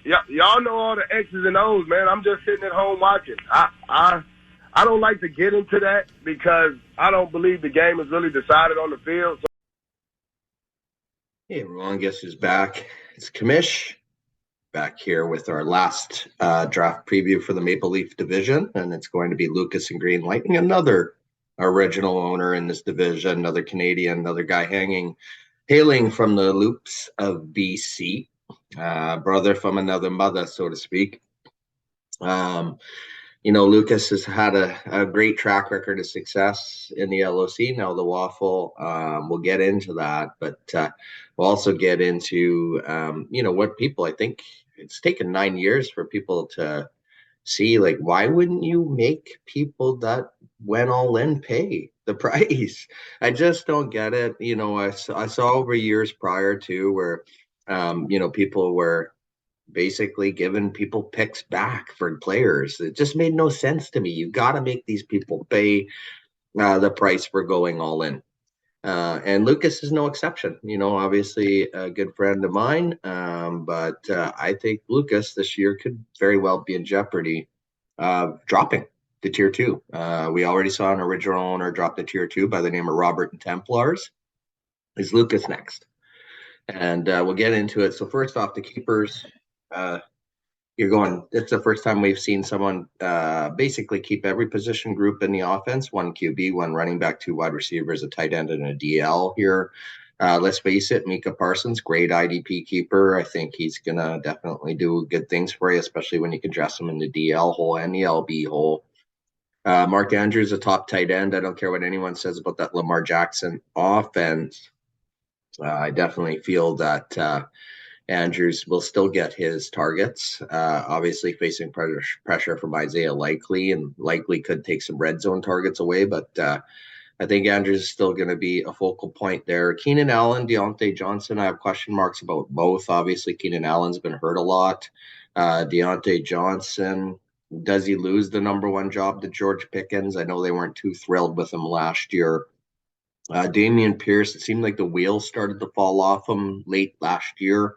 Yeah, y'all know all the X's and O's, man. I'm just sitting at home watching. I don't like to get into that because I don't believe the game is really decided on the field. Hey everyone, guess who's back? It's Kamish back here with our last draft preview for the Maple Leaf division, and it's going to be Lucas and Green Lightning, another original owner in this division, another Canadian, another guy hailing from the loops of BC, brother from another mother, so to speak. Lucas has had a great track record of success in the LOC. Now the Wffl, we'll get into that, but we'll also get into, what people, I think it's taken 9 years for people to see, like, why wouldn't you make people that went all in pay the price? I just don't get it. I saw over years prior to where, people were basically giving people picks back for players. It just made no sense to me. You got to make these people pay the price for going all in. And Lucas is no exception. Obviously a good friend of mine, but I think Lucas this year could very well be in jeopardy of dropping to tier two. We already saw an original owner drop to tier two by the name of Robert and Templars. Is Lucas next? And we'll get into it. So first off, the keepers. It's the first time we've seen someone basically keep every position group in the offense, one QB, one running back, two wide receivers, a tight end, and a DL here. Let's face it, Micah Parsons, great IDP keeper. I think he's going to definitely do good things for you, especially when you can dress him in the DL hole and the LB hole. Mark Andrews, a top tight end. I don't care what anyone says about that Lamar Jackson offense. I definitely feel that Andrews will still get his targets, obviously facing pressure from Isaiah Likely, and Likely could take some red zone targets away, but I think Andrews is still going to be a focal point there. Keenan Allen, Deontay Johnson, I have question marks about both. Obviously, Keenan Allen's been hurt a lot. Deontay Johnson, does he lose the number one job to George Pickens? I know they weren't too thrilled with him last year. Damian Pierce, it seemed like the wheels started to fall off him late last year.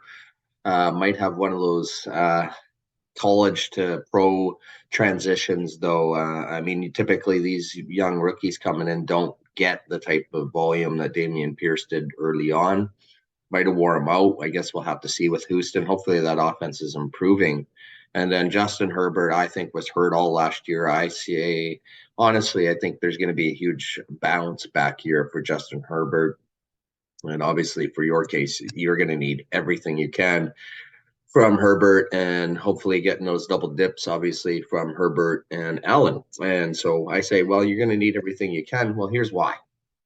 Might have one of those college to pro transitions, though. Typically these young rookies coming in don't get the type of volume that Damian Pierce did early on. Might have wore him out. I guess we'll have to see with Houston. Hopefully that offense is improving. And then Justin Herbert, I think, was hurt all last year. Honestly, I think there's going to be a huge bounce back year for Justin Herbert. And obviously, for your case, you're going to need everything you can from Herbert and hopefully getting those double dips, obviously, from Herbert and Allen. And so I say, well, you're going to need everything you can. Well, here's why.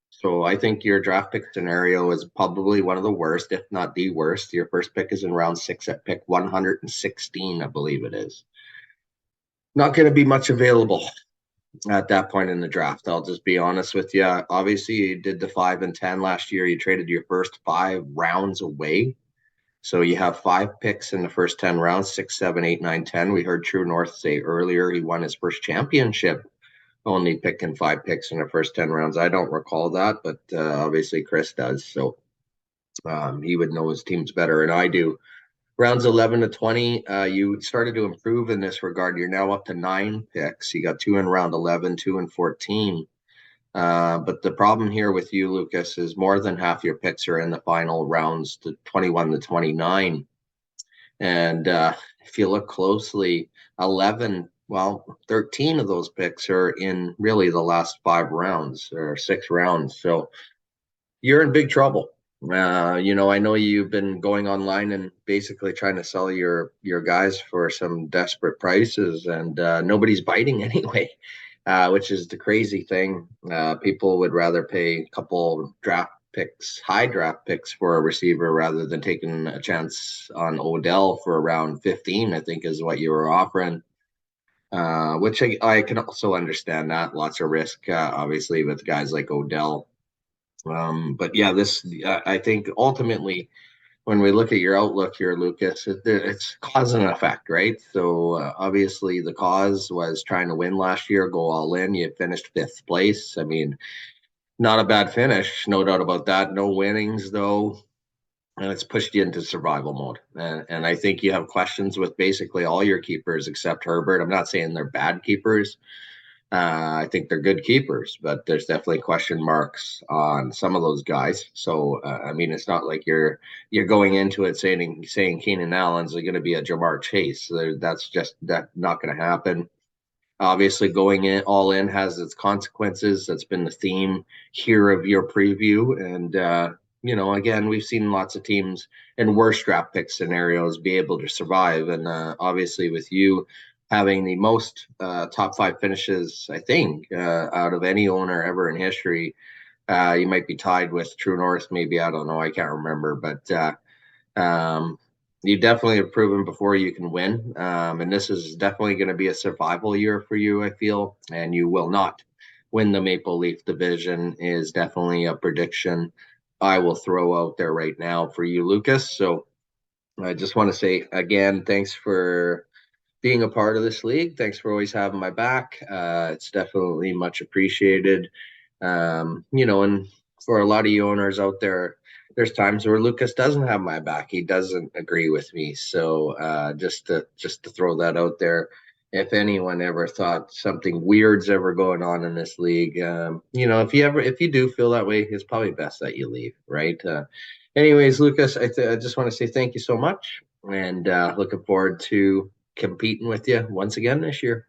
So I think your draft pick scenario is probably one of the worst, if not the worst. Your first pick is in round 6 at pick 116, I believe it is. Not going to be much available at that point in the draft. I'll just be honest with you. Obviously, you did the 5 and 10 last year. You traded your first 5 rounds away. So you have 5 picks in the first 10 rounds, 6, 7, 8, 9, 10. We heard True North say earlier he won his first championship, only picking 5 picks in the first 10 rounds. I don't recall that, but obviously Chris does. So he would know his teams better than I do. Rounds 11 to 20, you started to improve in this regard. You're now up to 9 picks. You got 2 in round 11, 2 in 14. But the problem here with you, Lucas, is more than half your picks are in the final rounds to 21 to 29. And if you look closely, 13 of those picks are in really the last 5 rounds or 6 rounds. So you're in big trouble. I know you've been going online and basically trying to sell your guys for some desperate prices, and nobody's biting anyway, which is the crazy thing. People would rather pay a couple high draft picks for a receiver rather than taking a chance on Odell for around 15, I think is what you were offering. Which I can also understand that. Lots of risk, obviously, with guys like Odell. But yeah, I think ultimately, when we look at your outlook here, Lucas, it's cause and effect, right? So obviously the cause was trying to win last year, go all in. You finished 5th place. I mean, not a bad finish, no doubt about that. No winnings, though. and it's pushed you into survival mode. And I think you have questions with basically all your keepers except Herbert. I'm not saying they're bad keepers. I think they're good keepers, but there's definitely question marks on some of those guys. So I mean, it's not like you're going into it saying Keenan Allen's going to be a Jamar Chase. That's just not going to happen. Obviously, going in all in has its consequences. That's been the theme here of your preview. And, again, we've seen lots of teams in worse draft pick scenarios be able to survive. And obviously, with you having the most top 5 finishes, I think, out of any owner ever in history, you might be tied with True North, maybe. I don't know. I can't remember. But you definitely have proven before you can win. And this is definitely going to be a survival year for you, I feel. And you will not win the Maple Leaf division, is definitely a prediction I will throw out there right now for you, Lucas. So I just want to say again, thanks for being a part of this league. Thanks for always having my back. It's definitely much appreciated. And for a lot of you owners out there, there's times where Lucas doesn't have my back. He doesn't agree with me. So just to throw that out there, if anyone ever thought something weird's ever going on in this league, if you do feel that way, it's probably best that you leave, right? Anyways, Lucas, I just want to say thank you so much, and looking forward to competing with you once again this year.